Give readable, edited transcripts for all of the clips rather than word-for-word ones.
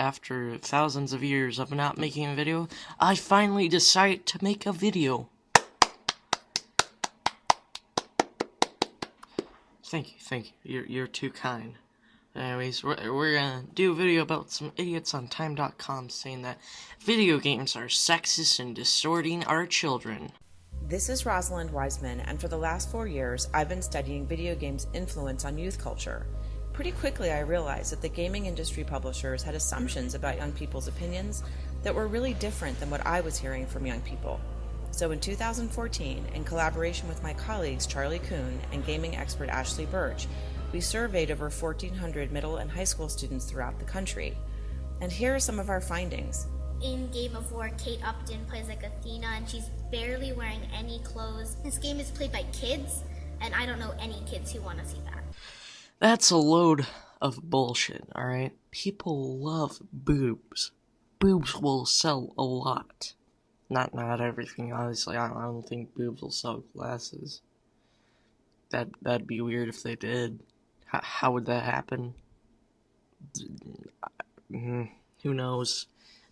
after thousands of years of not making a video, I finally decide to make a video. Thank you. You're too kind. Anyways, we're gonna do a video about some idiots on Time.com saying that video games are sexist and distorting our children. This is Rosalind Wiseman, and for the last 4 years, I've been studying video games' influence on youth culture. Pretty quickly, I realized that the gaming industry publishers had assumptions about young people's opinions that were really different than what I was hearing from young people. So in 2014, in collaboration with my colleagues Charlie Kuhn and gaming expert Ashley Birch, we surveyed over 1,400 middle and high school students throughout the country. And here are some of our findings. In Game of War, Kate Upton plays like Athena, and she's barely wearing any clothes. This game is played by kids, and I don't know any kids who want to see that. That's a load of bullshit, alright? People love boobs. Boobs will sell a lot. Not everything, obviously. I don't think boobs will sell glasses. That'd be weird if they did. How would that happen? Who knows?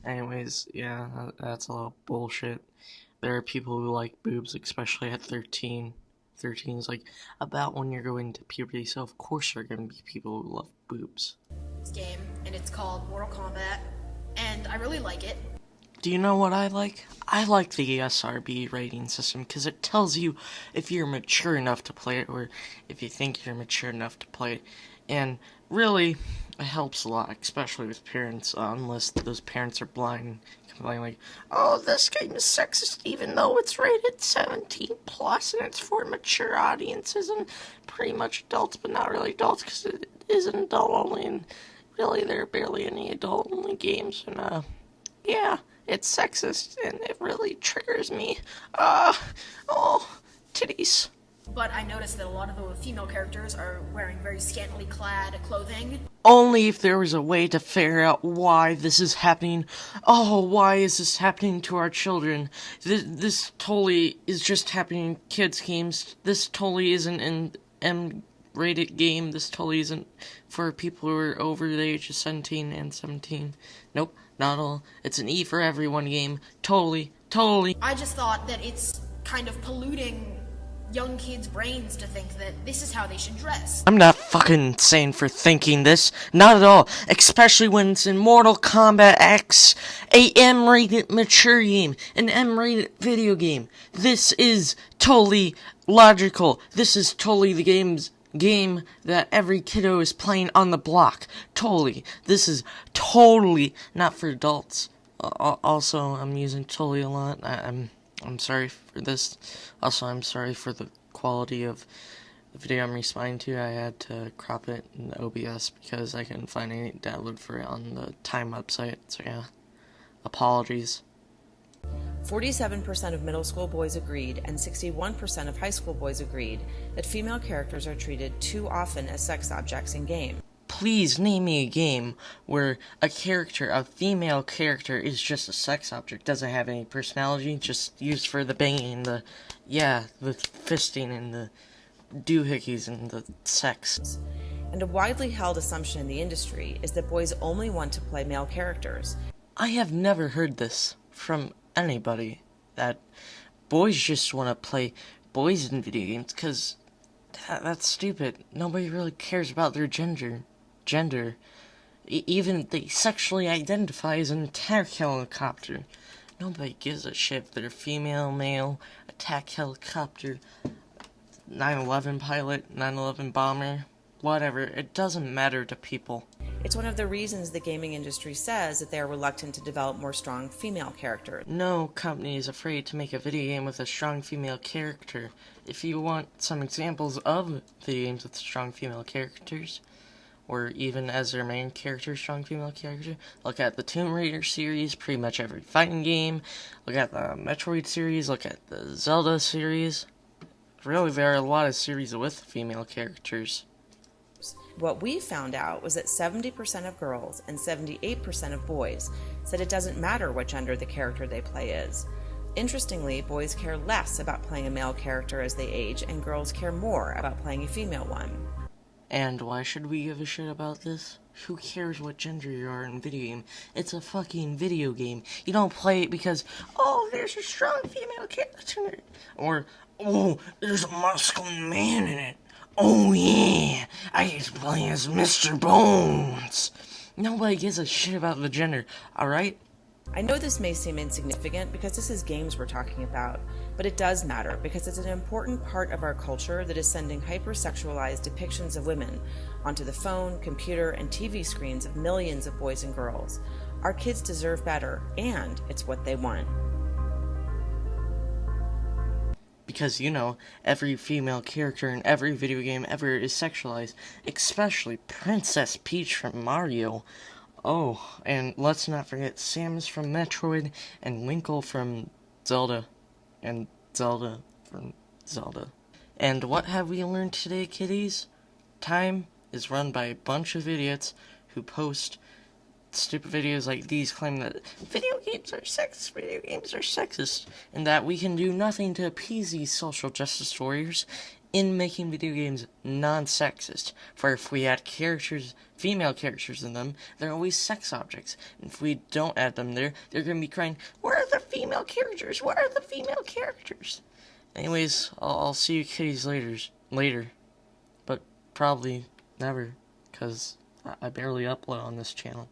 Anyways, yeah, that's a lot of bullshit. There are people who like boobs, especially at 13. 13 is like about when you're going to puberty, so of course there are going to be people who love boobs. This game, and it's called Mortal Kombat, and I really like it. Do you know what I like? I like the SRB rating system because it tells you if you're mature enough to play it or if you think you're mature enough to play it. And really, it helps a lot, especially with parents, unless those parents are blind, complaining like, oh, this game is sexist even though it's rated 17 plus and it's for mature audiences and pretty much adults, but not really adults because it isn't adult only, and really there are barely any adult only games, and yeah. It's sexist, and it really triggers me. Oh, titties. But I noticed that a lot of the female characters are wearing very scantily clad clothing. Only if there was a way to figure out why this is happening. Oh, why is this happening to our children? This totally is just happening in kids' games. This totally isn't an M-rated game. This totally isn't for people who are over the age of 17 and 17. Nope. Not all. It's an E for everyone game. Totally. I just thought that it's kind of polluting young kids' brains to think that this is how they should dress. I'm not fucking insane for thinking this. Not at all. Especially when it's in Mortal Kombat X, a M-rated mature game, an M-rated video game. This is totally logical. This is totally the game that every kiddo is playing on the block. Totally. This is totally not for adults. Also, I'm using totally a lot. I'm sorry for this. Also, I'm sorry for the quality of the video I'm responding to. I had to crop it in OBS because I couldn't find any download for it on the Time website. So yeah, apologies. 47% of middle school boys agreed, and 61% of high school boys agreed that female characters are treated too often as sex objects in games. Please name me a game where a female character, is just a sex object, doesn't have any personality, just used for the banging, the fisting, and the doohickeys, and the sex. And a widely held assumption in the industry is that boys only want to play male characters. I have never heard this from anybody, that boys just want to play boys in video games, because that's stupid. Nobody really cares about their gender. Even they sexually identify as an attack helicopter. Nobody gives a shit if they're female, male, attack helicopter, 9/11 pilot, 9/11 bomber, whatever. It doesn't matter to people. It's one of the reasons the gaming industry says that they are reluctant to develop more strong female characters. No company is afraid to make a video game with a strong female character. If you want some examples of video games with strong female characters, or even as their main character, strong female character, look at the Tomb Raider series, pretty much every fighting game. Look at the Metroid series, look at the Zelda series. Really, there are a lot of series with female characters. What we found out was that 70% of girls and 78% of boys said it doesn't matter what gender the character they play is. Interestingly, boys care less about playing a male character as they age, and girls care more about playing a female one. And why should we give a shit about this? who cares what gender you are in a video game? It's a fucking video game. You don't play it because, oh, there's a strong female character in it. Or, oh, there's a masculine man in it. Oh yeah, I get to play as Mr. Bones. Nobody gives a shit about the gender, alright? I know this may seem insignificant because this is games we're talking about, but it does matter because it's an important part of our culture that is sending hypersexualized depictions of women onto the phone, computer, and TV screens of millions of boys and girls. Our kids deserve better, and it's what they want. Because, you know, every female character in every video game ever is sexualized, especially Princess Peach from Mario. Oh, and let's not forget Samus from Metroid, and Winkle from Zelda, and Zelda from Zelda. And what have we learned today, kiddies? Time is run by a bunch of idiots who post stupid videos like these claiming that video games are sexist, and that we can do nothing to appease these social justice warriors in making video games non-sexist. For if we add female characters in them, they're always sex objects. And if we don't add them there, they're gonna be crying, where are the female characters? Where are the female characters? Anyways, I'll see you kiddies later. But probably never, because I barely upload on this channel.